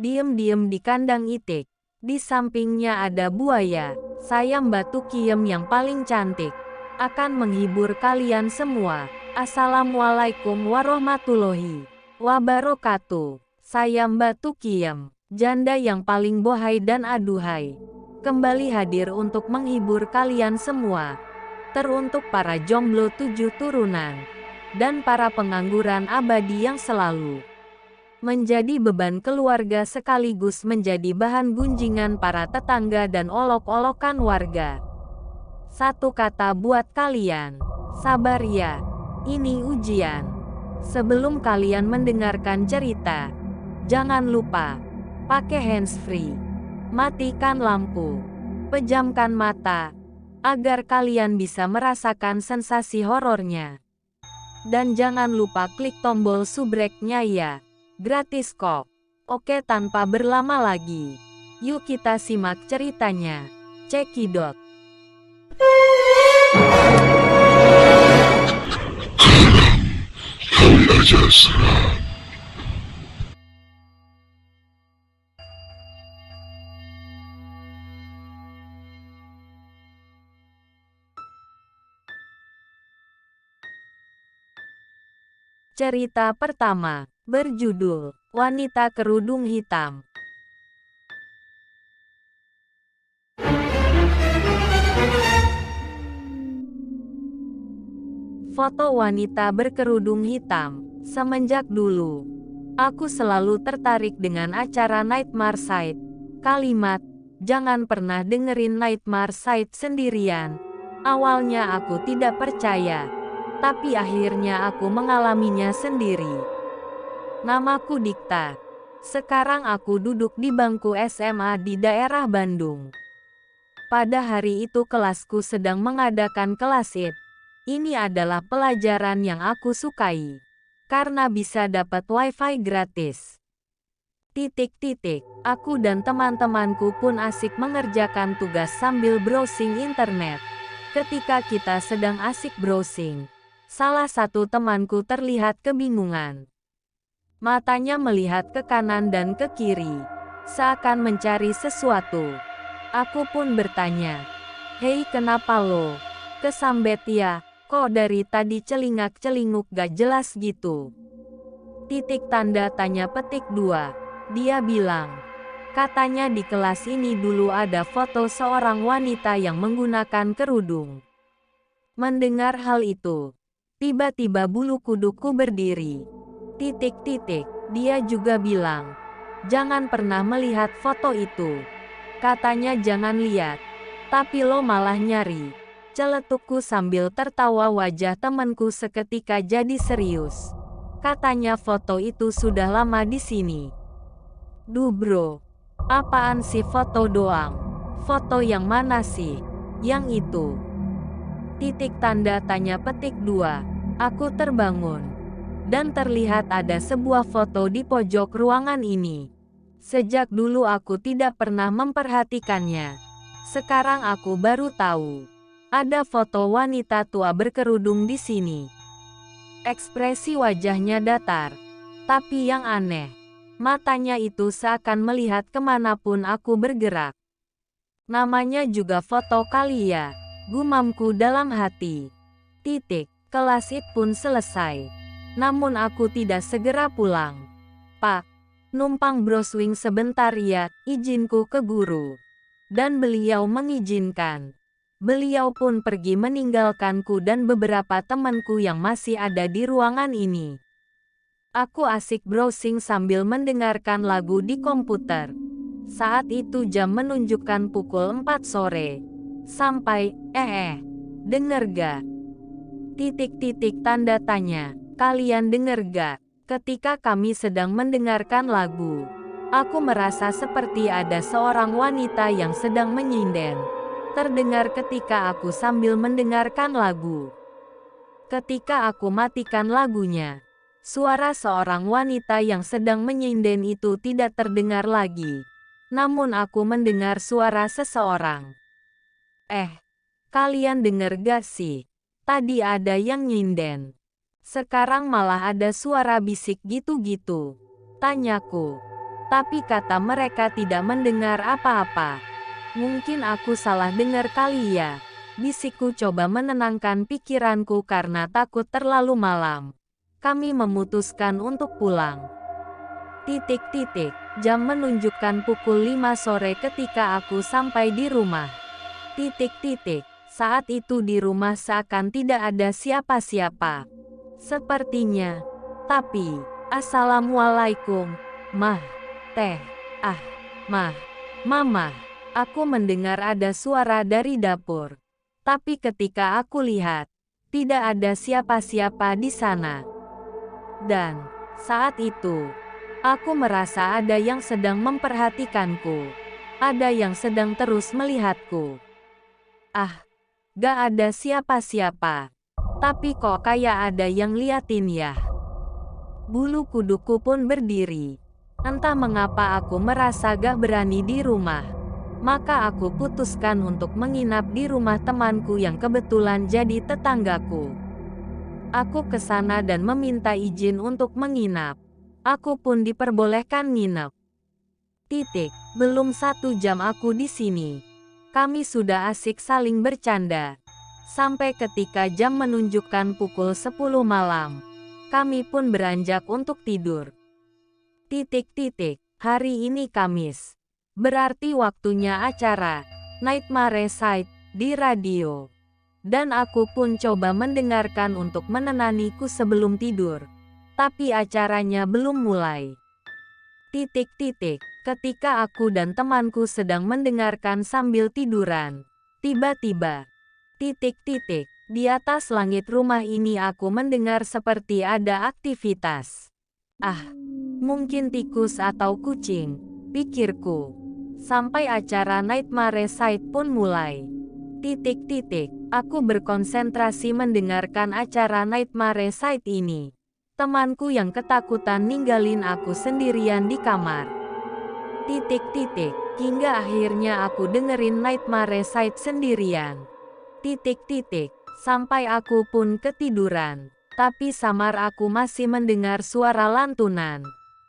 Diem-diem di kandang itik. Di sampingnya ada buaya. Saya Mbak Tukiem yang paling cantik. Akan menghibur kalian semua. Assalamualaikum warahmatullahi wabarakatuh. Saya Mbak Tukiem, janda yang paling bohai dan aduhai. Kembali hadir untuk menghibur kalian semua. Teruntuk para jomblo 7 turunan. Dan para pengangguran abadi yang selalu menjadi beban keluarga sekaligus menjadi bahan gunjingan para tetangga dan olok-olokan warga. Satu kata buat kalian, sabar ya, ini ujian. Sebelum kalian mendengarkan cerita, jangan lupa, pakai handsfree, matikan lampu, pejamkan mata, agar kalian bisa merasakan sensasi horornya. Dan jangan lupa klik tombol subrek-nya ya. Gratis kok. Oke, tanpa berlama lagi, yuk kita simak ceritanya. Cekidot. Kali aja serang. Cerita pertama, berjudul Wanita Kerudung Hitam. Foto wanita berkerudung hitam. Semenjak dulu, aku selalu tertarik dengan acara Nightmare Site. Kalimat, jangan pernah dengerin Nightmare Site sendirian. Awalnya aku tidak percaya, tapi akhirnya aku mengalaminya sendiri. Namaku Dikta. Sekarang aku duduk di bangku SMA di daerah Bandung. Pada hari itu kelasku sedang mengadakan kelas IT. Ini adalah pelajaran yang aku sukai. Karena bisa dapat wifi gratis. Aku dan teman-temanku pun asik mengerjakan tugas sambil browsing internet. Ketika kita sedang asik browsing, salah satu temanku terlihat kebingungan. Matanya melihat ke kanan dan ke kiri, seakan mencari sesuatu. Aku pun bertanya, "Hei, kenapa lo kesambet ya? Kok dari tadi celingak-celinguk gak jelas gitu?" Tanda tanya petik 2. Dia bilang, katanya di kelas ini dulu ada foto seorang wanita yang menggunakan kerudung. Mendengar hal itu, tiba-tiba bulu kuduku berdiri. Dia juga bilang, jangan pernah melihat foto itu. Katanya jangan lihat, tapi lo malah nyari. Celetukku sambil tertawa. Wajah temanku seketika jadi serius. Katanya foto itu sudah lama di sini. Duh bro, apaan sih foto doang? Foto yang mana sih? Yang itu. Tanda tanya petik 2. Aku terbangun. Dan terlihat ada sebuah foto di pojok ruangan ini. Sejak dulu aku tidak pernah memperhatikannya. Sekarang aku baru tahu. Ada foto wanita tua berkerudung di sini. Ekspresi wajahnya datar. Tapi yang aneh, matanya itu seakan melihat kemanapun aku bergerak. Namanya juga foto kali ya, gumamku dalam hati. Kelas IT pun selesai. Namun aku tidak segera pulang. Pak, numpang browsing sebentar ya, izinku ke guru. Dan beliau mengizinkan. Beliau pun pergi meninggalkanku dan beberapa temanku yang masih ada di ruangan ini. Aku asik browsing sambil mendengarkan lagu di komputer. Saat itu jam menunjukkan pukul 4 sore. Sampai, denger gak? Tanda tanya, kalian denger gak? Ketika kami sedang mendengarkan lagu, aku merasa seperti ada seorang wanita yang sedang menyinden. Terdengar ketika aku sambil mendengarkan lagu. Ketika aku matikan lagunya, suara seorang wanita yang sedang menyinden itu tidak terdengar lagi. Namun aku mendengar suara seseorang. Kalian denger gak sih? Tadi ada yang nyinden. Sekarang malah ada suara bisik gitu-gitu. Tanyaku. Tapi kata mereka tidak mendengar apa-apa. Mungkin aku salah dengar kali ya. Bisikku coba menenangkan pikiranku karena takut terlalu malam. Kami memutuskan untuk pulang. Titik-titik. Jam menunjukkan pukul 5 sore ketika aku sampai di rumah. Titik-titik. Saat itu di rumah seakan tidak ada siapa-siapa. Sepertinya. Tapi, Assalamualaikum, Mah. Teh. Ah. Mah. Mama. Aku mendengar ada suara dari dapur. Tapi ketika aku lihat, tidak ada siapa-siapa di sana. Dan, saat itu, aku merasa ada yang sedang memperhatikanku. Ada yang sedang terus melihatku. Ah, gak ada siapa-siapa. Tapi kok kayak ada yang liatin ya. Bulu kuduku pun berdiri. Entah mengapa aku merasa gak berani di rumah. Maka aku putuskan untuk menginap di rumah temanku yang kebetulan jadi tetanggaku. Aku ke sana dan meminta izin untuk menginap. Aku pun diperbolehkan nginep. Titik. Belum 1 jam aku di sini. Kami sudah asik saling bercanda. Sampai ketika jam menunjukkan pukul 10 malam. Kami pun beranjak untuk tidur. Titik-titik. Hari ini Kamis. Berarti waktunya acara Nightmare Side di radio. Dan aku pun coba mendengarkan untuk menenaniku sebelum tidur. Tapi acaranya belum mulai. Titik-titik. Ketika aku dan temanku sedang mendengarkan sambil tiduran. Tiba-tiba. Titik-titik. Di atas langit rumah ini aku mendengar seperti ada aktivitas. Ah, mungkin tikus atau kucing, pikirku. Sampai acara Nightmare Side pun mulai. Titik-titik. Aku berkonsentrasi mendengarkan acara Nightmare Side ini. Temanku yang ketakutan ninggalin aku sendirian di kamar. Titik-titik. Hingga akhirnya aku dengerin Nightmare Side sendirian. Titik-titik. Sampai aku pun ketiduran. Tapi samar aku masih mendengar suara lantunan.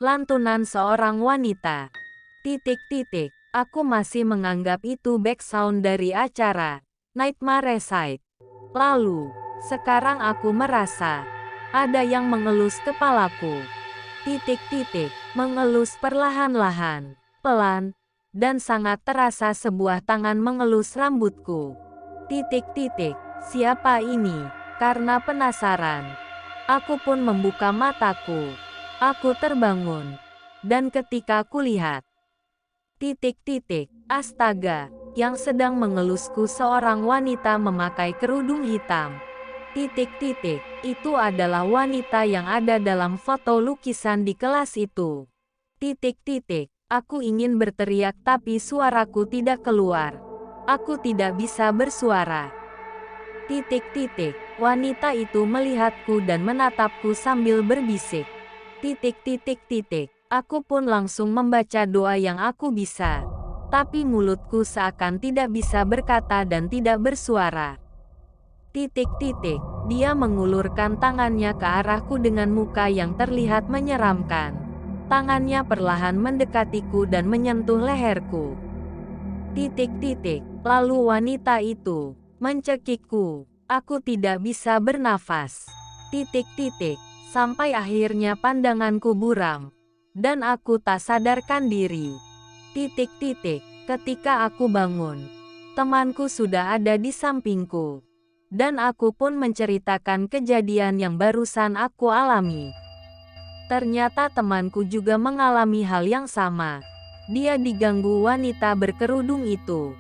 Lantunan seorang wanita. Titik-titik. Aku masih menganggap itu background dari acara Nightmare Side. Lalu, sekarang aku merasa ada yang mengelus kepalaku. Titik-titik. Mengelus perlahan-lahan, pelan, dan sangat terasa sebuah tangan mengelus rambutku. Titik-titik. Siapa ini? Karena penasaran, aku pun membuka mataku. Aku terbangun. Dan ketika kulihat, titik-titik, astaga, yang sedang mengelusku seorang wanita memakai kerudung hitam. Titik-titik, itu adalah wanita yang ada dalam foto lukisan di kelas itu. Titik-titik, aku ingin berteriak tapi suaraku tidak keluar. Aku tidak bisa bersuara. Titik-titik, wanita itu melihatku dan menatapku sambil berbisik. Titik-titik-titik. Aku pun langsung membaca doa yang aku bisa. Tapi mulutku seakan tidak bisa berkata dan tidak bersuara. Titik-titik. Dia mengulurkan tangannya ke arahku dengan muka yang terlihat menyeramkan. Tangannya perlahan mendekatiku dan menyentuh leherku. Titik-titik. Lalu wanita itu mencekikku. Aku tidak bisa bernafas. Titik-titik. Sampai akhirnya pandanganku buram. Dan aku tak sadarkan diri. Titik-titik. Ketika aku bangun, temanku sudah ada di sampingku. Dan aku pun menceritakan kejadian yang barusan aku alami. Ternyata temanku juga mengalami hal yang sama. Dia diganggu wanita berkerudung itu.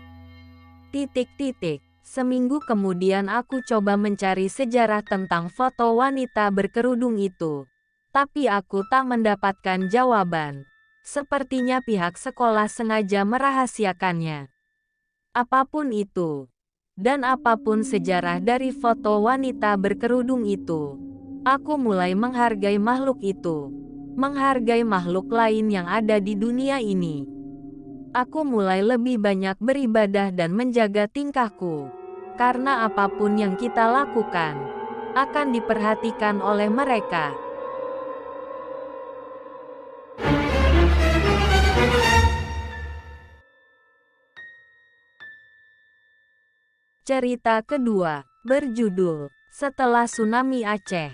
Titik-titik. Seminggu kemudian aku coba mencari sejarah tentang foto wanita berkerudung itu. Tapi aku tak mendapatkan jawaban. Sepertinya pihak sekolah sengaja merahasiakannya. Apapun itu. Dan apapun sejarah dari foto wanita berkerudung itu. Aku mulai menghargai makhluk itu. Menghargai makhluk lain yang ada di dunia ini. Aku mulai lebih banyak beribadah dan menjaga tingkahku. Karena apapun yang kita lakukan akan diperhatikan oleh mereka. Cerita kedua, berjudul Setelah Tsunami Aceh.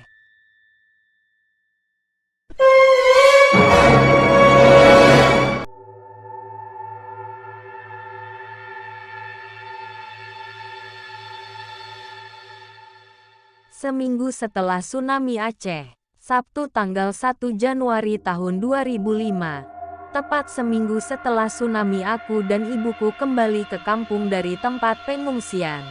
Seminggu setelah tsunami Aceh, Sabtu tanggal 1 Januari tahun 2005. Tepat seminggu setelah tsunami, aku dan ibuku kembali ke kampung dari tempat pengungsian.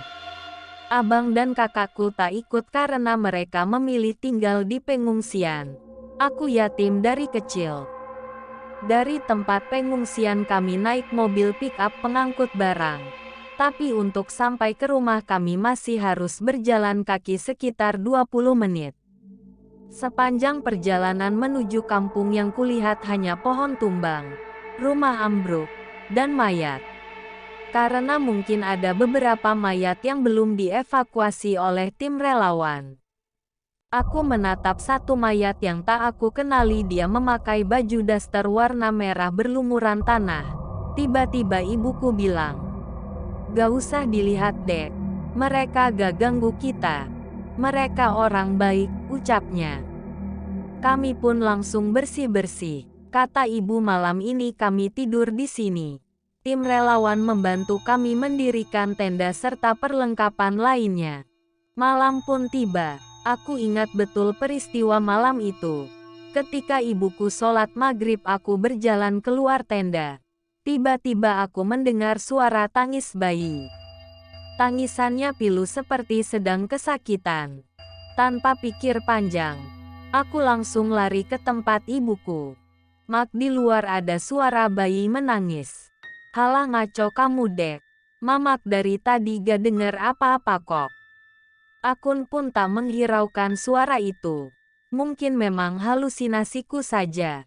Abang dan kakakku tak ikut karena mereka memilih tinggal di pengungsian. Aku yatim dari kecil. Dari tempat pengungsian kami naik mobil pick-up pengangkut barang. Tapi untuk sampai ke rumah kami masih harus berjalan kaki sekitar 20 menit. Sepanjang perjalanan menuju kampung yang kulihat hanya pohon tumbang, rumah ambruk, dan mayat. Karena mungkin ada beberapa mayat yang belum dievakuasi oleh tim relawan. Aku menatap satu mayat yang tak aku kenali. Dia memakai baju daster warna merah berlumuran tanah. Tiba-tiba ibuku bilang, "Gak usah dilihat dek, mereka gak ganggu kita. Mereka orang baik," ucapnya. Kami pun langsung bersih-bersih. Kata ibu, malam ini kami tidur di sini. Tim relawan membantu kami mendirikan tenda serta perlengkapan lainnya. Malam pun tiba. Aku ingat betul peristiwa malam itu. Ketika ibuku sholat maghrib, aku berjalan keluar tenda. Tiba-tiba aku mendengar suara tangis bayi. Tangisannya pilu seperti sedang kesakitan. Tanpa pikir panjang, aku langsung lari ke tempat ibuku. "Mak, di luar ada suara bayi menangis." "Halah, ngaco kamu dek. Mamak dari tadi gak denger apa-apa kok." Akun pun tak menghiraukan suara itu. Mungkin memang halusinasiku saja.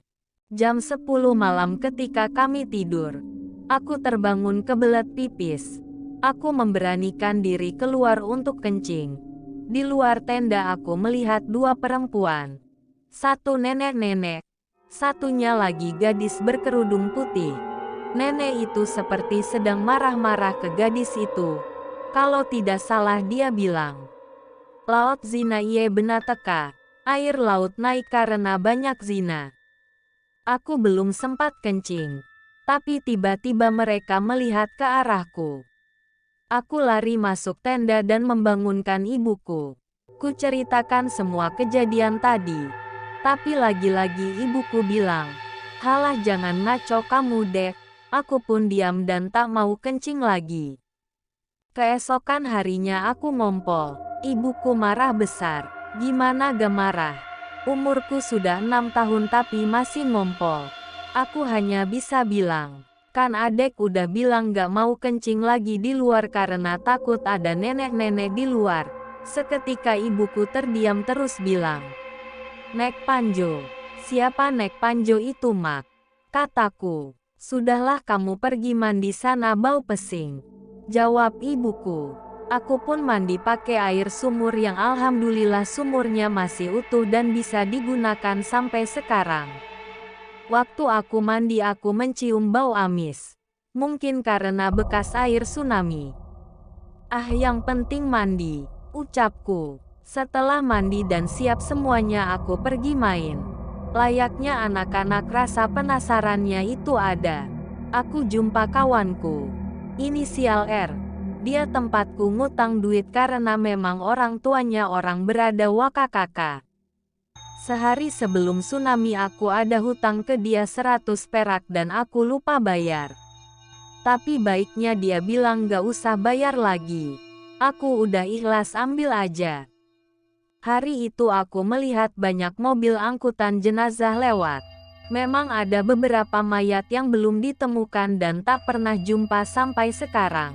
Jam 10 malam ketika kami tidur, aku terbangun kebelet pipis. Aku memberanikan diri keluar untuk kencing. Di luar tenda aku melihat dua perempuan. Satu nenek-nenek, satunya lagi gadis berkerudung putih. Nenek itu seperti sedang marah-marah ke gadis itu. Kalau tidak salah dia bilang, "Laut zina iye bena teka." Air laut naik karena banyak zina. Aku belum sempat kencing, tapi tiba-tiba mereka melihat ke arahku. Aku lari masuk tenda dan membangunkan ibuku. Kuceritakan semua kejadian tadi. Tapi lagi-lagi ibuku bilang, "Halah, jangan ngaco kamu dek." Aku pun diam dan tak mau kencing lagi. Keesokan harinya aku ngompol. Ibuku marah besar. Gimana gak marah? Umurku sudah 6 tahun tapi masih ngompol. Aku hanya bisa bilang, "Kan adek udah bilang gak mau kencing lagi di luar karena takut ada nenek-nenek di luar." Seketika ibuku terdiam terus bilang, "Nek Panjo." "Siapa Nek Panjo itu, Mak?" Kataku. "Sudahlah, kamu pergi mandi sana, bau pesing," jawab ibuku. Aku pun mandi pakai air sumur yang alhamdulillah sumurnya masih utuh dan bisa digunakan sampai sekarang. Waktu aku mandi aku mencium bau amis. Mungkin karena bekas air tsunami. "Ah, yang penting mandi," ucapku. Setelah mandi dan siap semuanya aku pergi main. Layaknya anak-anak, rasa penasarannya itu ada. Aku jumpa kawanku, inisial R. Dia tempatku ngutang duit karena memang orang tuanya orang berada Wakakaka. Sehari sebelum tsunami aku ada hutang ke dia 100 perak dan aku lupa bayar. Tapi baiknya dia bilang gak usah bayar lagi. Aku udah ikhlas, ambil aja. Hari itu aku melihat banyak mobil angkutan jenazah lewat. Memang ada beberapa mayat yang belum ditemukan dan tak pernah jumpa sampai sekarang.